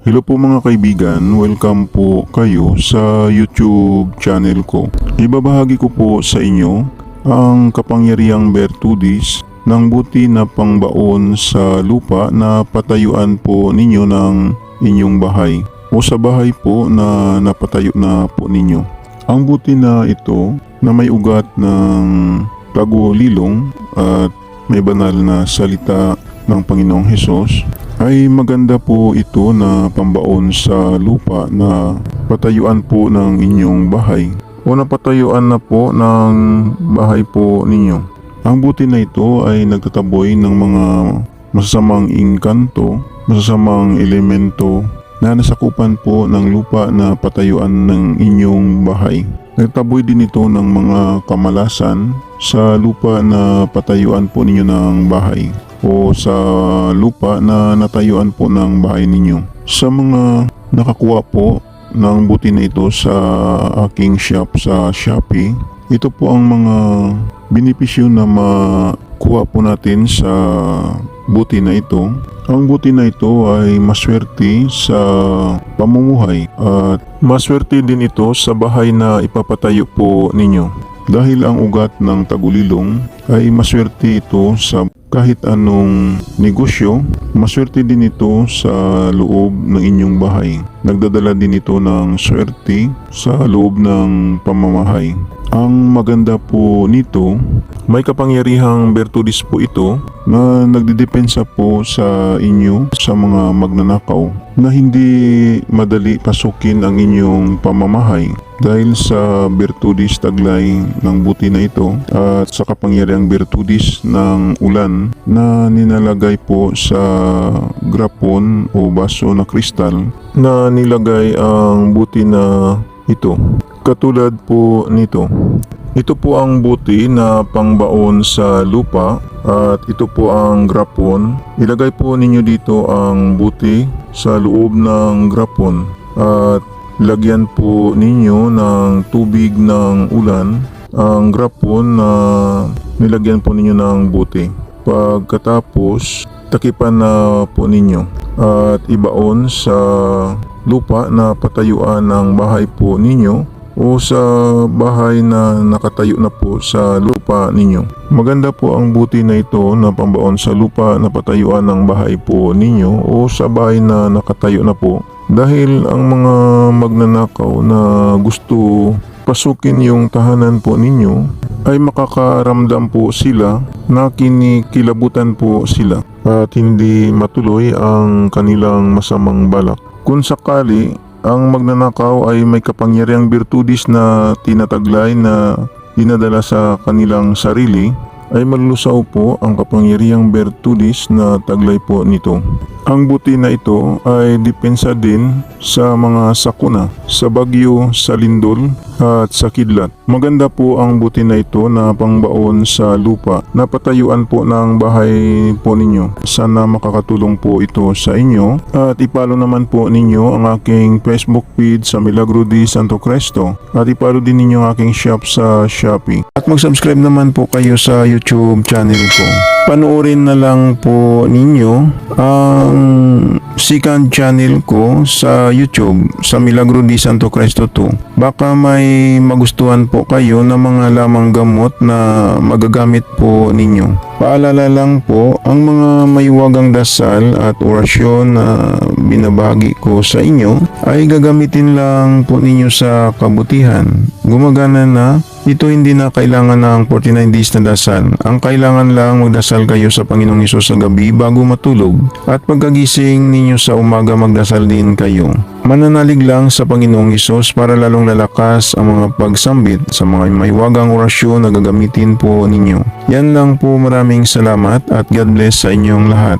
Hello po mga kaibigan, welcome po kayo sa YouTube channel ko. Ibabahagi ko po sa inyo ang kapangyarihang bertudis ng buti na pangbaon sa lupa na patayuan po ninyo ng inyong bahay o sa bahay po na napatayo na po ninyo. Ang buti na ito na may ugat ng tagulilong at may banal na salita ng Panginoong Hesus ay maganda po ito na pambaon sa lupa na patayuan po ng inyong bahay o napatayuan na po ng bahay po ninyo. Ang buti na ito ay nagtataboy ng mga masasamang inkanto, masasamang elemento na nasakupan po ng lupa na patayuan ng inyong bahay. Nagtaboy din ito ng mga kamalasan sa lupa na patayuan po ninyo ng bahay o sa lupa na natayuan po ng bahay ninyo. Sa mga nakakuha po ng buti na ito sa aking shop sa Shopee, ito po ang mga benepisyo na makuha po natin sa buti na ito. Ang buti na ito ay maswerte sa pamumuhay at maswerte din ito sa bahay na ipapatayo po ninyo. Dahil ang ugat ng tagulilong ay maswerte ito sa kahit anong negosyo, maswerte din ito sa loob ng inyong bahay. Nagdadala din ito ng swerte sa loob ng pamamahay. Ang maganda po nito, may kapangyarihang bertudis po ito na nagdidepensa po sa inyo sa mga magnanakaw na hindi madali pasukin ang inyong pamamahay dahil sa bertudis taglay ng buti na ito at sa kapangyarihang bertudis ng ulan na ninalagay po sa grapon o baso na kristal na nilagay ang buti na ito. Katulad po nito. Ito po ang buti na pangbaon sa lupa at ito po ang grapon. Ilagay po ninyo dito ang buti sa loob ng grapon at lagyan po ninyo ng tubig ng ulan ang grapon na nilagyan po ninyo ng buti. Pagkatapos, takipan na po ninyo at ibaon sa lupa na patayuan ng bahay po ninyo o sa bahay na nakatayo na po sa lupa ninyo. Maganda po ang buti na ito na pambaon sa lupa na patayuan ng bahay po ninyo o sa bahay na nakatayo na po dahil ang mga magnanakaw na gusto pasukin yung tahanan po ninyo ay makakaramdam po sila na kinikilabutan po sila at hindi matuloy ang kanilang masamang balak. Kung sakali ang magnanakaw ay may kapangyarihang bertudis na tinataglay na dinadala sa kanilang sarili, ay malulusaw po ang kapangyarihang bertudis na taglay po nito. Ang buti na ito ay depensa din sa mga sakuna, sa bagyo, sa lindol at sa kidlat. Maganda po ang buti na ito na pangbaon sa lupa na patayuan po ng bahay po ninyo. Sana makakatulong po ito sa inyo at ipalo naman po ninyo ang aking Facebook feed sa Milagro de Santo Cristo at ipalo din ninyo ang aking shop sa Shopee. At mag-subscribe naman po kayo sa YouTube channel ko. Panoorin na lang po ninyo ang second channel ko sa YouTube sa Milagro de Santo Cristo 2. Baka may magustuhan po kayo na mga lamang gamot na magagamit po ninyo. Paalala lang po, ang mga mayuwagang dasal at orasyon na binabahagi ko sa inyo ay gagamitin lang po ninyo sa kabutihan. Gumagana na. Ito hindi na kailangan ng 49 days na dasal. Ang kailangan lang magdasal kayo sa Panginoong Hesus sa gabi bago matulog. At pagkagising ninyo sa umaga magdasal din kayo. Mananalig lang sa Panginoong Hesus para lalong lalakas ang mga pagsambit sa mga mahiwagang orasyon na gagamitin po ninyo. Yan lang po, maraming salamat at God bless sa inyong lahat.